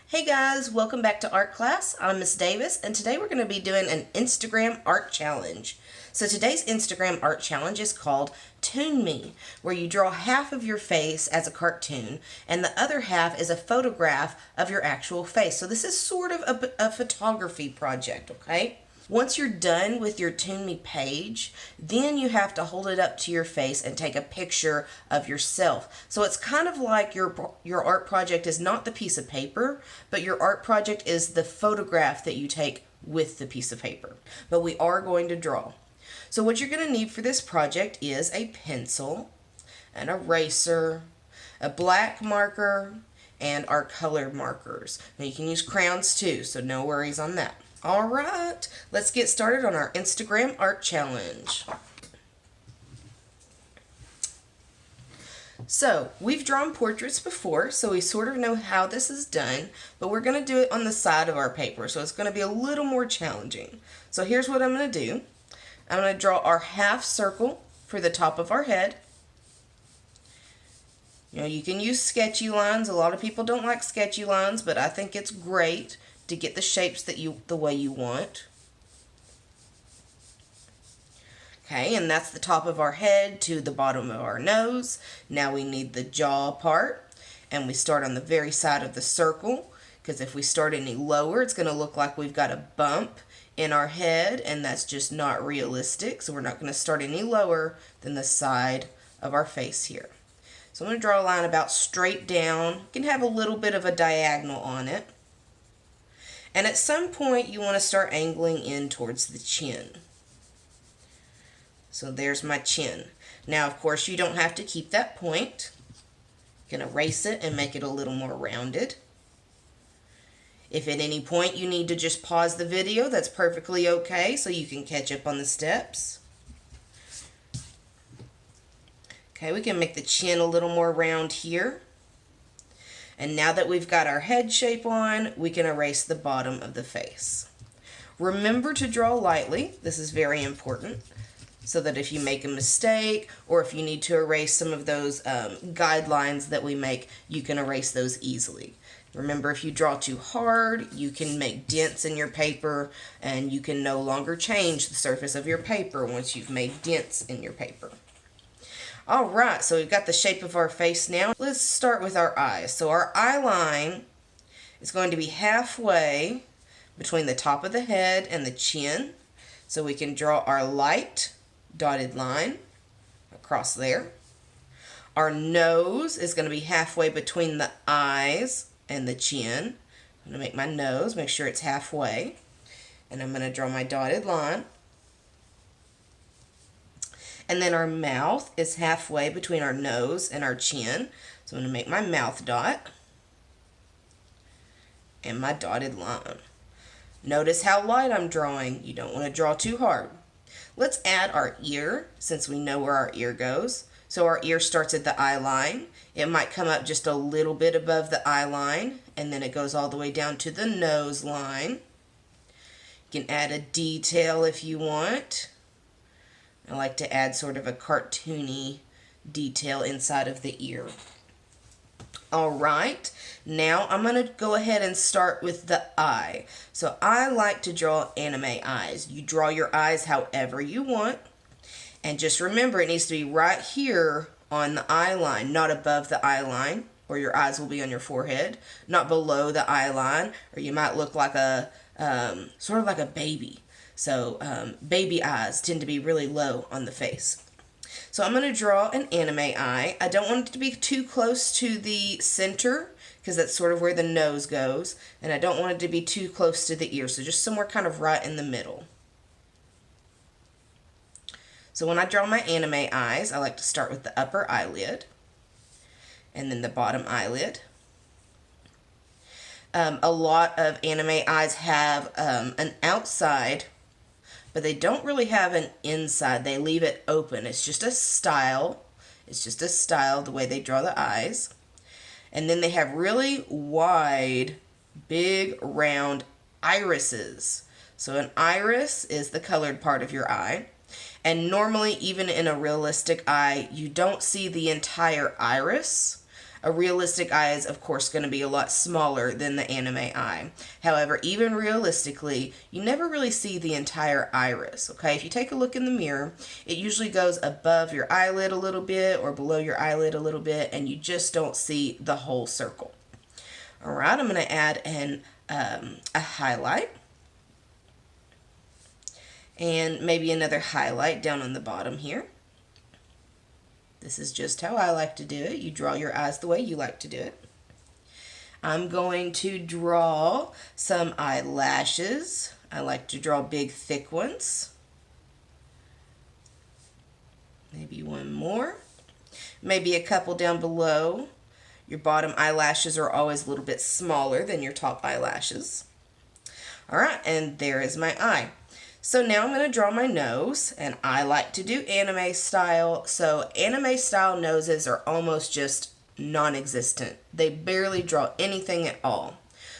Hey guys, welcome back to art class. I'm Miss Davis, and today we're going to be doing an Instagram art challenge. So today's Instagram art challenge is called Toon Me, where you draw half of your face as a cartoon and the other half is a photograph of your actual face. So this is sort of a photography project, okay? Once you're done with your Toon Me page, then you have to hold it up to your face and take a picture of yourself. So it's kind of like your art project is not the piece of paper, but your art project is the photograph that you take with the piece of paper. But we are going to draw. So what you're going to need for this project is a pencil, an eraser, a black marker, and our colored markers. Now you can use crayons too, so no worries on that. All right, let's get started on our Instagram art challenge. So we've drawn portraits before, so we sort of know how this is done, but we're going to do it on the side of our paper, so it's going to be a little more challenging. So here's what I'm going to do. I'm going to draw our half circle for the top of our head. You know, you can use sketchy lines. A lot of people don't like sketchy lines, but I think it's great to get the shapes the way you want. Okay, and that's the top of our head to the bottom of our nose. Now we need the jaw part, and we start on the very side of the circle, because if we start any lower, it's going to look like we've got a bump in our head, and that's just not realistic. So we're not going to start any lower than the side of our face here. So I'm going to draw a line about straight down. You can have a little bit of a diagonal on it. And at some point, you want to start angling in towards the chin. So there's my chin. Now, of course, you don't have to keep that point. You can erase it and make it a little more rounded. If at any point you need to just pause the video, that's perfectly okay, so you can catch up on the steps. Okay, we can make the chin a little more round here. And now that we've got our head shape on, we can erase the bottom of the face. Remember to draw lightly. This is very important, so that if you make a mistake or if you need to erase some of those guidelines that we make, you can erase those easily. Remember, if you draw too hard, you can make dents in your paper and you can no longer change the surface of your paper once you've made dents in your paper. All right, so we've got the shape of our face now. Let's start with our eyes. So our eye line is going to be halfway between the top of the head and the chin. So we can draw our light dotted line across there. Our nose is going to be halfway between the eyes and the chin. I'm going to make my nose, make sure it's halfway. And I'm going to draw my dotted line. And then our mouth is halfway between our nose and our chin. So I'm going to make my mouth dot and my dotted line. Notice how light I'm drawing. You don't want to draw too hard. Let's add our ear, since we know where our ear goes. So our ear starts at the eye line. It might come up just a little bit above the eye line, and then it goes all the way down to the nose line. You can add a detail if you want. I like to add sort of a cartoony detail inside of the ear. All right, now I'm going to go ahead and start with the eye. So I like to draw anime eyes. You draw your eyes however you want. And just remember, it needs to be right here on the eye line, not above the eye line, or your eyes will be on your forehead, not below the eye line, or you might look like a, sort of like a baby. So baby eyes tend to be really low on the face. So I'm going to draw an anime eye. I don't want it to be too close to the center, because that's sort of where the nose goes, and I don't want it to be too close to the ear, so just somewhere kind of right in the middle. So when I draw my anime eyes, I like to start with the upper eyelid, and then the bottom eyelid. A lot of anime eyes have an outside, but they don't really have an inside. They leave it open. It's just a style. It's just a style, the way they draw the eyes. And then they have really wide, big, round irises. So an iris is the colored part of your eye. And normally, even in a realistic eye, you don't see the entire iris. A realistic eye is, of course, going to be a lot smaller than the anime eye. However, even realistically, you never really see the entire iris, okay? If you take a look in the mirror, it usually goes above your eyelid a little bit or below your eyelid a little bit, and you just don't see the whole circle. All right, I'm going to add a highlight. And maybe another highlight down on the bottom here. This is just how I like to do it. You draw your eyes the way you like to do it. I'm going to draw some eyelashes. I like to draw big, thick ones. Maybe one more. Maybe a couple down below. Your bottom eyelashes are always a little bit smaller than your top eyelashes. All right, and there is my eye. So now I'm going to draw my nose, and I like to do anime style. So anime style noses are almost just non-existent. They barely draw anything at all.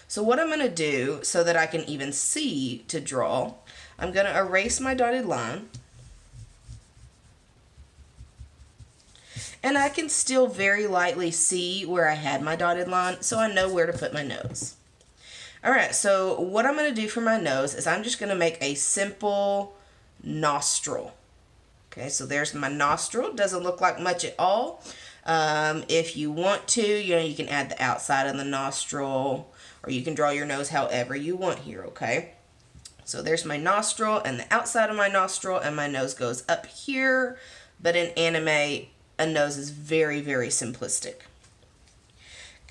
So what I'm going to do so that I can even see to draw, I'm going to erase my dotted line. And I can still very lightly see where I had my dotted line, so I know where to put my nose. Alright, so what I'm going to do for my nose is I'm just going to make a simple nostril. Okay, so there's my nostril. Doesn't look like much at all. If you want to, you can add the outside of the nostril, or you can draw your nose however you want here, okay? So there's my nostril and the outside of my nostril, and my nose goes up here. But in anime, a nose is very, very simplistic.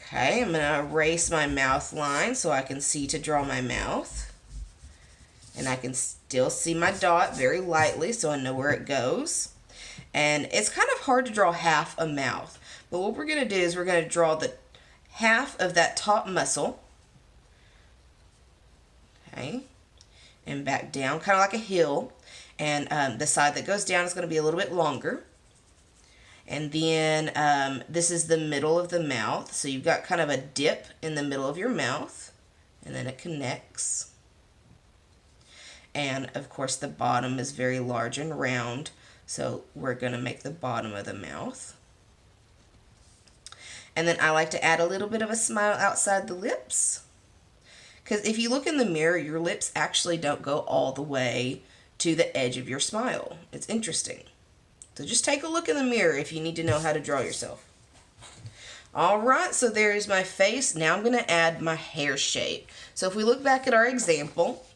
Okay, I'm going to erase my mouth line so I can see to draw my mouth. And I can still see my dot very lightly so I know where it goes. And it's kind of hard to draw half a mouth. But what we're going to do is we're going to draw the half of that top muscle. Okay, and back down, kind of like a hill. And the side that goes down is going to be a little bit longer. And then this is the middle of the mouth. So you've got kind of a dip in the middle of your mouth. And then it connects. And of course the bottom is very large and round. So we're going to make the bottom of the mouth. And then I like to add a little bit of a smile outside the lips. Because if you look in the mirror, your lips actually don't go all the way to the edge of your smile. It's interesting. So just take a look in the mirror if you need to know how to draw yourself. Alright, so there's my face. Now I'm going to add my hair shape. So if we look back at our example,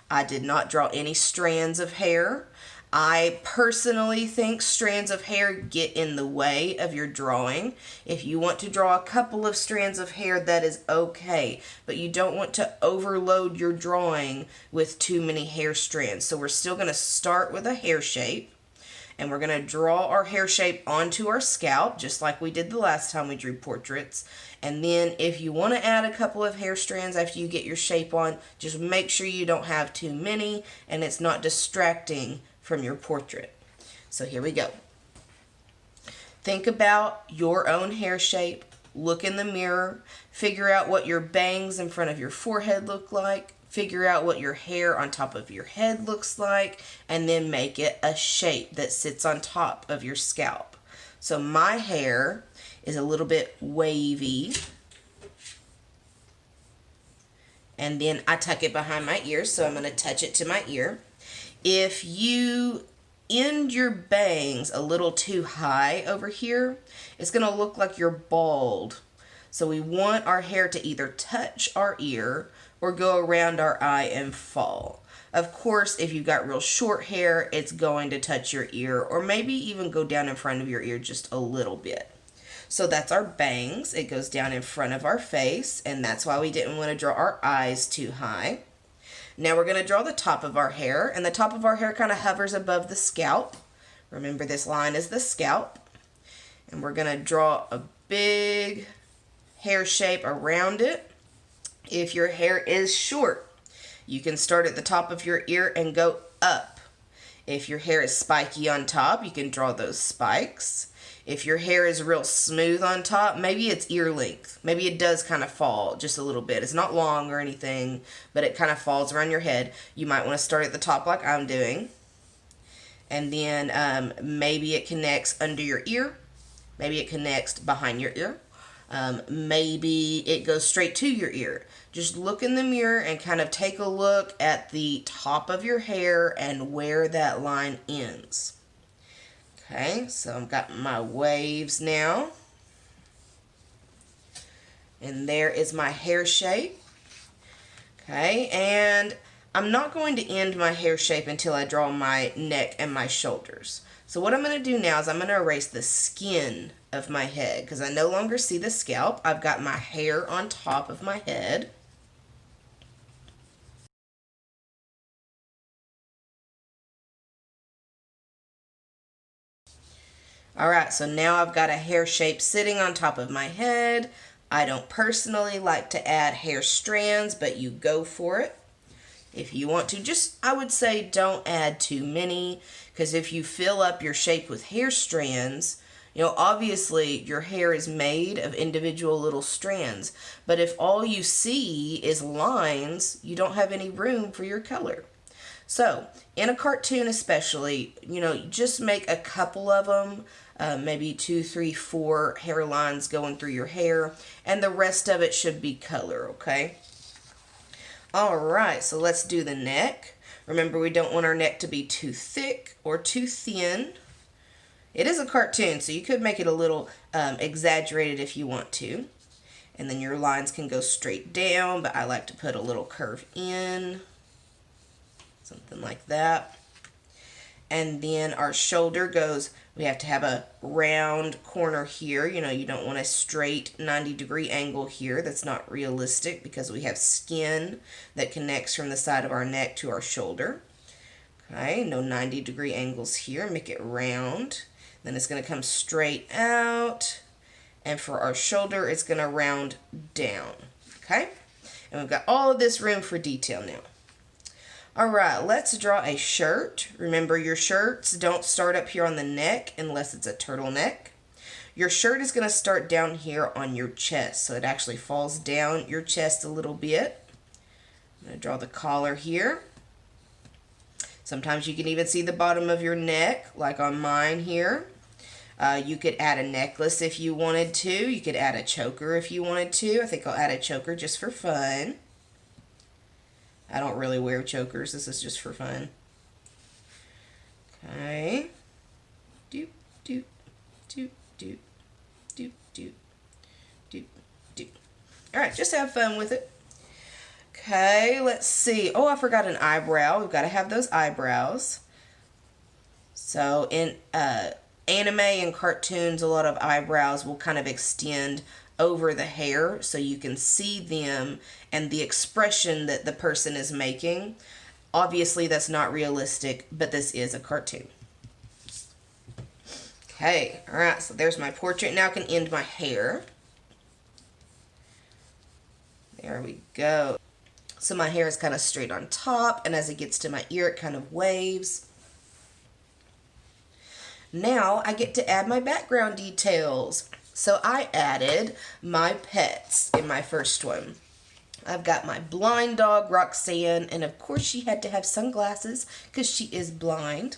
I did not draw any strands of hair. I personally think strands of hair get in the way of your drawing. If you want to draw a couple of strands of hair, that is okay. But you don't want to overload your drawing with too many hair strands. So we're still going to start with a hair shape. And we're going to draw our hair shape onto our scalp, just like we did the last time we drew portraits. And then if you want to add a couple of hair strands after you get your shape on, just make sure you don't have too many and it's not distracting from your portrait. So here we go. Think about your own hair shape. Look in the mirror. Figure out what your bangs in front of your forehead look like. Figure out what your hair on top of your head looks like, and then make it a shape that sits on top of your scalp. So my hair is a little bit wavy, and then I tuck it behind my ears, so I'm going to touch it to my ear. If you end your bangs a little too high over here, it's going to look like you're bald. So we want our hair to either touch our ear or go around our eye and fall. Of course, if you've got real short hair, it's going to touch your ear or maybe even go down in front of your ear just a little bit. So that's our bangs. It goes down in front of our face, and that's why we didn't want to draw our eyes too high. Now we're going to draw the top of our hair, and the top of our hair kind of hovers above the scalp. Remember, this line is the scalp. And we're going to draw a big hair shape around it. If your hair is short, you can start at the top of your ear and go up. If your hair is spiky on top, you can draw those spikes. If your hair is real smooth on top, maybe it's ear length. Maybe it does kind of fall just a little bit. It's not long or anything, but it kind of falls around your head. You might want to start at the top like I'm doing. And then maybe it connects under your ear. Maybe it connects behind your ear. Maybe it goes straight to your ear. Just look in the mirror and kind of take a look at the top of your hair and where that line ends. Okay, so I've got my waves now. And there is my hair shape. Okay, and I'm not going to end my hair shape until I draw my neck and my shoulders. So what I'm going to do now is I'm going to erase the skin of my head because I no longer see the scalp. I've got my hair on top of my head. Alright, so now I've got a hair shape sitting on top of my head. I don't personally like to add hair strands, but you go for it. If you want to, just, I would say don't add too many, because if you fill up your shape with hair strands, you know, obviously your hair is made of individual little strands, but if all you see is lines, you don't have any room for your color. So, in a cartoon especially, you know, just make a couple of them, maybe 2, 3, 4 hairlines going through your hair, and the rest of it should be color, okay? Alright, so let's do the neck. Remember, we don't want our neck to be too thick or too thin. It is a cartoon, so you could make it a little exaggerated if you want to. And then your lines can go straight down, but I like to put a little curve in. Something like that. And then our shoulder goes, we have to have a round corner here. You know, you don't want a straight 90-degree angle here. That's not realistic because we have skin that connects from the side of our neck to our shoulder. Okay, no 90-degree angles here. Make it round. Then it's going to come straight out. And for our shoulder, it's going to round down. Okay? And we've got all of this room for detail now. Alright, let's draw a shirt. Remember, your shirts don't start up here on the neck unless it's a turtleneck. Your shirt is going to start down here on your chest, so it actually falls down your chest a little bit. I'm going to draw the collar here. Sometimes you can even see the bottom of your neck, like on mine here. You could add a necklace if you wanted to. You could add a choker if you wanted to. I think I'll add a choker just for fun. I don't really wear chokers. This is just for fun. Okay. Doop, doop, doop, doop, doop, doop, doop, doop. Alright, just have fun with it. Okay, let's see. Oh, I forgot an eyebrow. We've got to have those eyebrows. So in anime and cartoons, a lot of eyebrows will kind of extend over the hair so you can see them and the expression that the person is making. Obviously, that's not realistic, but this is a cartoon. Okay, all right, so there's my portrait. Now I can end my hair. There we go. So my hair is kind of straight on top, and as it gets to my ear, it kind of waves. Now I get to add my background details. So I added my pets in my first one. I've got my blind dog, Roxanne, and of course she had to have sunglasses because she is blind.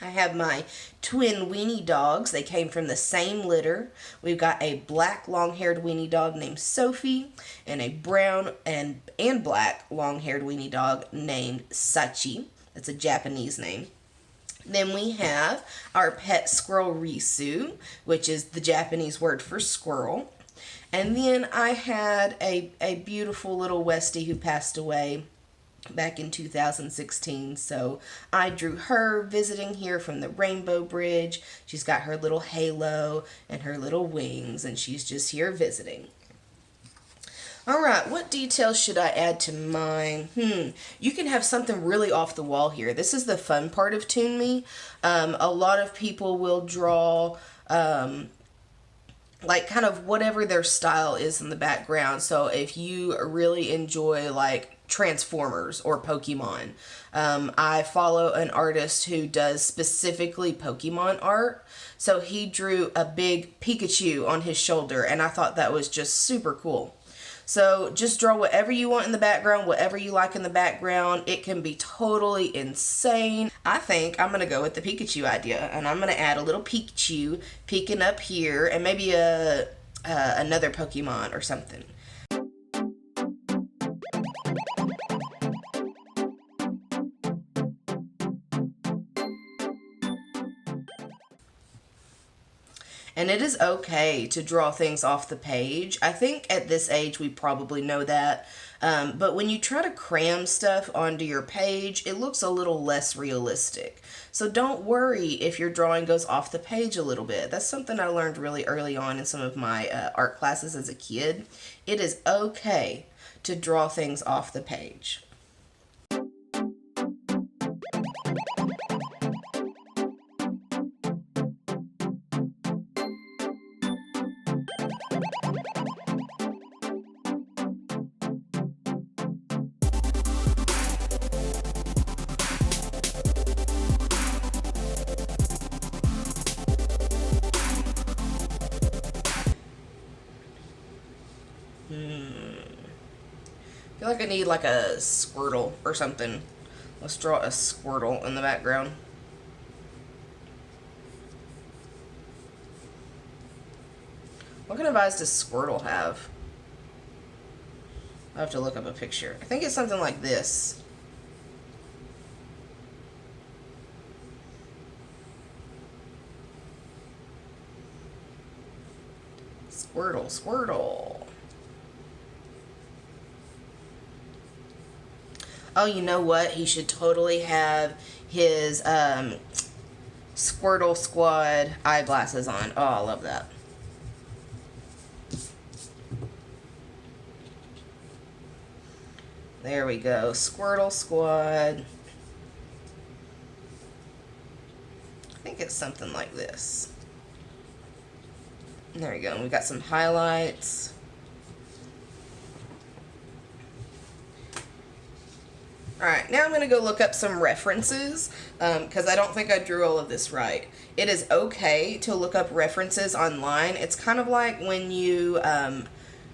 I have my twin weenie dogs. They came from the same litter. We've got a black long-haired weenie dog named Sophie and a brown and black long-haired weenie dog named Sachi. That's a Japanese name. Then we have our pet squirrel Risu, which is the Japanese word for squirrel. And then I had a beautiful little Westie who passed away back in 2016. So I drew her visiting here from the Rainbow Bridge. She's got her little halo and her little wings, and she's just here visiting. Alright, what details should I add to mine? You can have something really off the wall here. This is the fun part of Toon Me. A lot of people will draw like kind of whatever their style is in the background. So if you really enjoy like Transformers or Pokemon, I follow an artist who does specifically Pokemon art. So he drew a big Pikachu on his shoulder, and I thought that was just super cool. So just draw whatever you want in the background, whatever you like in the background. It can be totally insane. I think I'm going to go with the Pikachu idea, and I'm going to add a little Pikachu peeking up here, and maybe a another Pokemon or something. And it is okay to draw things off the page. I think at this age we probably know that. But when you try to cram stuff onto your page, it looks a little less realistic. So don't worry if your drawing goes off the page a little bit. That's something I learned really early on in some of my art classes as a kid. It is okay to draw things off the page. I feel like I need like a Squirtle or something. Let's draw a Squirtle in the background. What kind of eyes does Squirtle have? I have to look up a picture. I think it's something like this. Squirtle, Squirtle. Oh, you know what? He should totally have his Squirtle Squad eyeglasses on. Oh, I love that. There we go. Squirtle Squad. I think it's something like this. There we go. And we've got some highlights. Alright, now I'm going to go look up some references, because I don't think I drew all of this right. It is okay to look up references online. It's kind of like when you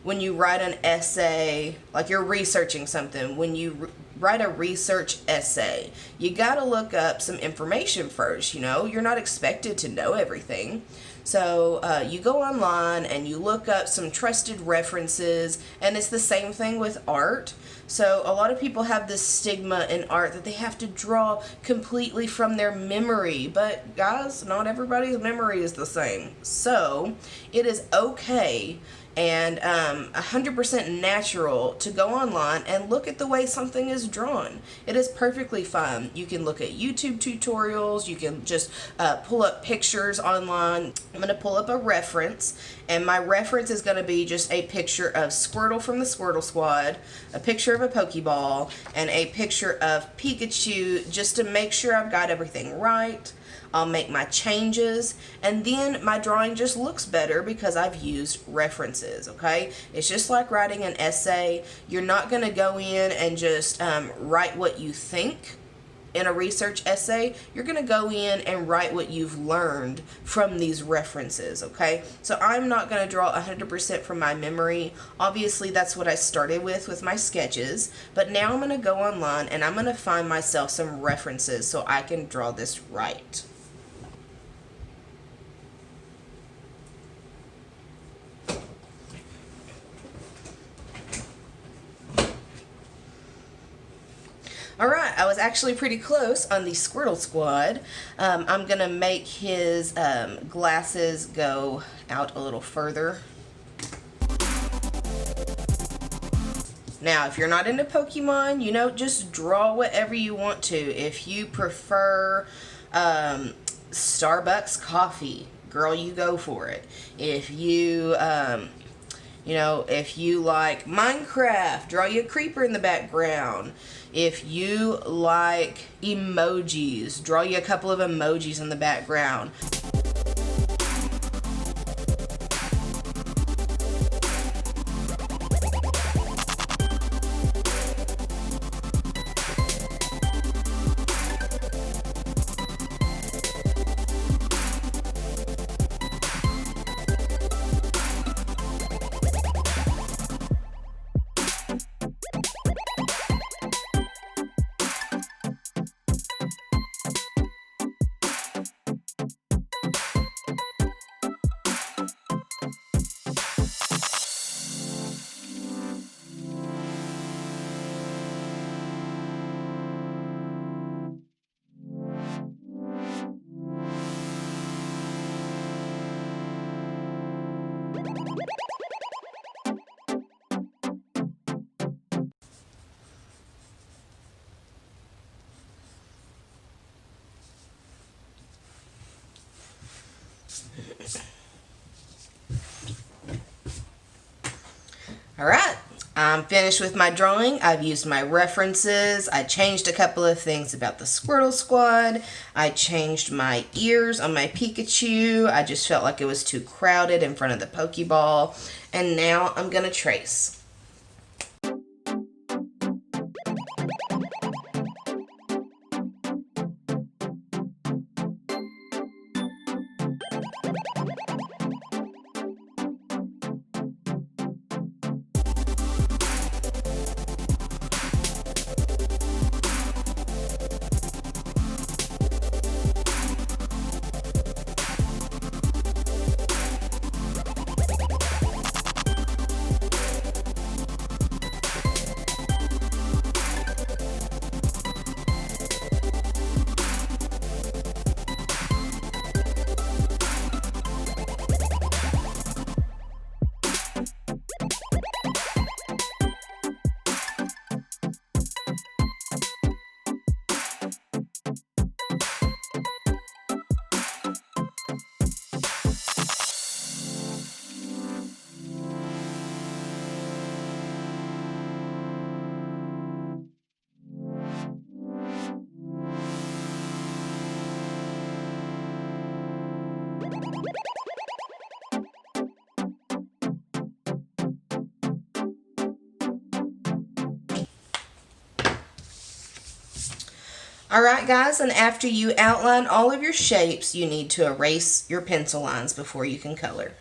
write an essay, like you're researching something. When you write a research essay, you got to look up some information first, you know? You're not expected to know everything. So you go online and you look up some trusted references, and it's the same thing with art. So a lot of people have this stigma in art that they have to draw completely from their memory. But guys, not everybody's memory is the same. So it is okay and 100% natural to go online and look at the way something is drawn. It is perfectly fine. You can look at YouTube tutorials. You can just pull up pictures online. I'm going to pull up a reference, and my reference is going to be just a picture of Squirtle from the Squirtle Squad, a picture of a Pokeball, and a picture of Pikachu, just to make sure I've got everything right. I'll make my changes, and then my drawing just looks better because I've used references, okay? It's just like writing an essay. You're not going to go in and just write what you think in a research essay. You're going to go in and write what you've learned from these references, okay? So I'm not going to draw 100% from my memory. Obviously, that's what I started with my sketches, but now I'm going to go online and I'm going to find myself some references so I can draw this right. Alright, I was actually pretty close on the Squirtle Squad. I'm going to make his glasses go out a little further. Now, if you're not into Pokemon, you know, just draw whatever you want to. If you prefer Starbucks coffee, girl, you go for it. If you... you know, if you like Minecraft, draw you a creeper in the background. If you like emojis, draw you a couple of emojis in the background. Alright, I'm finished with my drawing. I've used my references. I changed a couple of things about the Squirtle Squad. I changed my ears on my Pikachu. I just felt like it was too crowded in front of the Pokeball. And now I'm going to trace. Alright guys, and after you outline all of your shapes, you need to erase your pencil lines before you can color.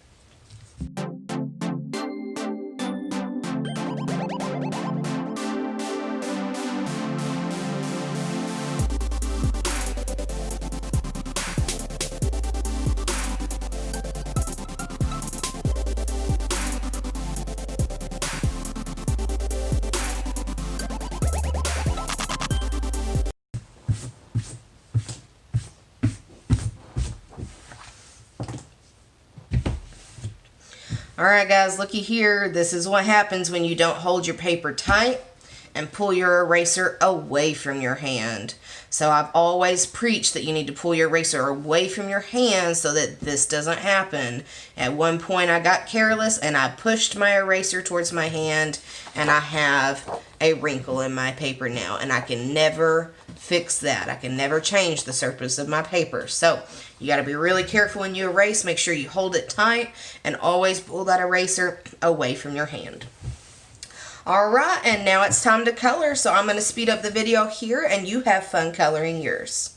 Alright guys, looky here. This is what happens when you don't hold your paper tight and pull your eraser away from your hand. So I've always preached that you need to pull your eraser away from your hand so that this doesn't happen. At one point I got careless and I pushed my eraser towards my hand and I have a wrinkle in my paper now, and I can never fix that. I can never change the surface of my paper. So you got to be really careful when you erase. Make sure you hold it tight and always pull that eraser away from your hand. Alright, and now it's time to color. So I'm going to speed up the video here and you have fun coloring yours.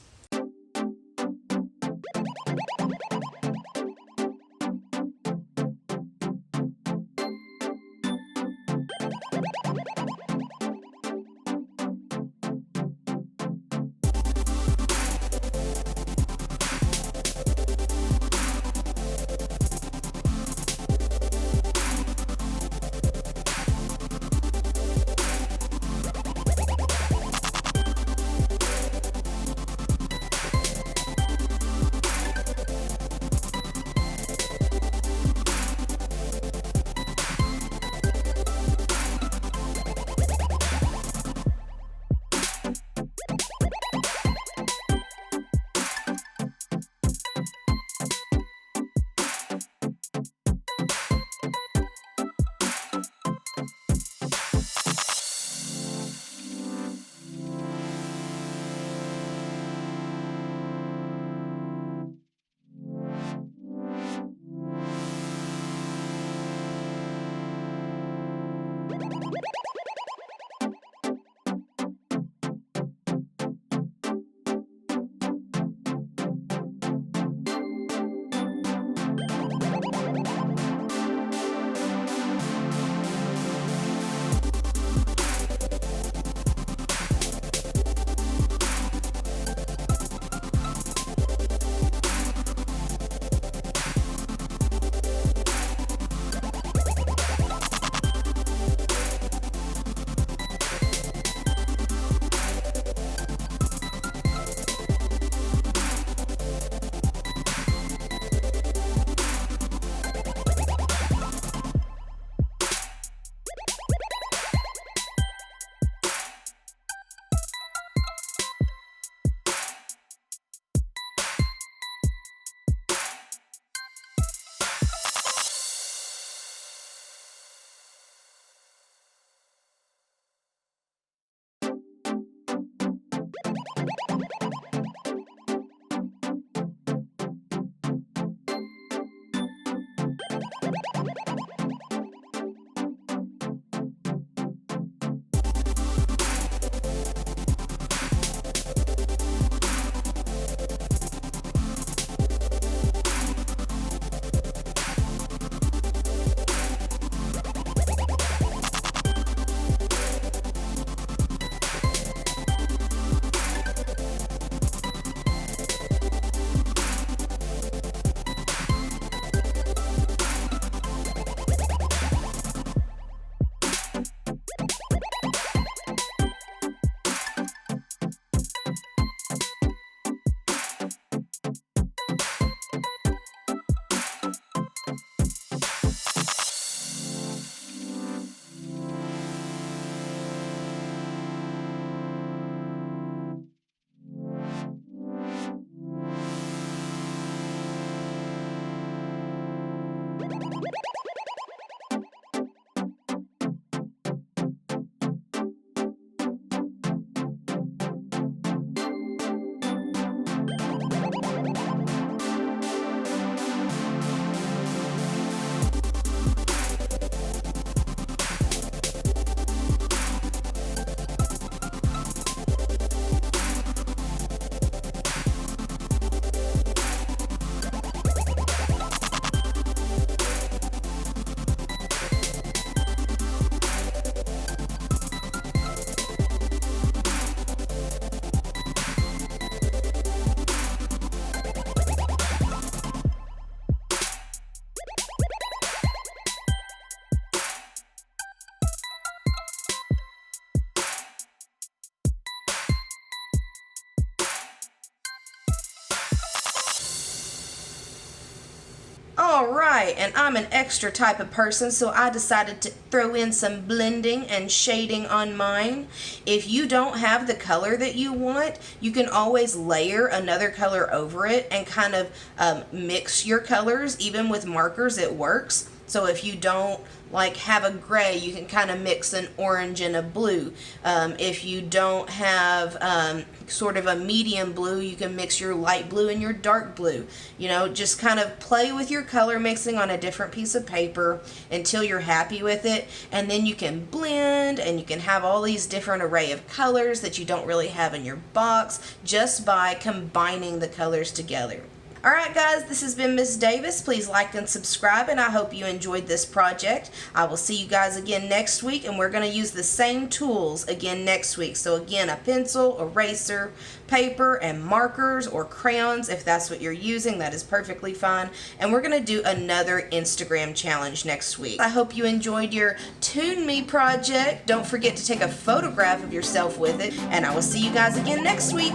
Alright, and I'm an extra type of person, so I decided to throw in some blending and shading on mine. If you don't have the color that you want, you can always layer another color over it and kind of mix your colors. Even with markers, it works. So if you don't like have a gray, you can kind of mix an orange and a blue. If you don't have sort of a medium blue, you can mix your light blue and your dark blue. You know, just kind of play with your color mixing on a different piece of paper until you're happy with it, and then you can blend and you can have all these different array of colors that you don't really have in your box just by combining the colors together. Alright guys, this has been Miss Davis. Please like and subscribe, and I hope you enjoyed this project. I will see you guys again next week, and we're going to use the same tools again next week. So again, a pencil, eraser, paper, and markers or crayons. If that's what you're using, that is perfectly fine. And we're going to do another Instagram challenge next week. I hope you enjoyed your Toon Me project. Don't forget to take a photograph of yourself with it, and I will see you guys again next week.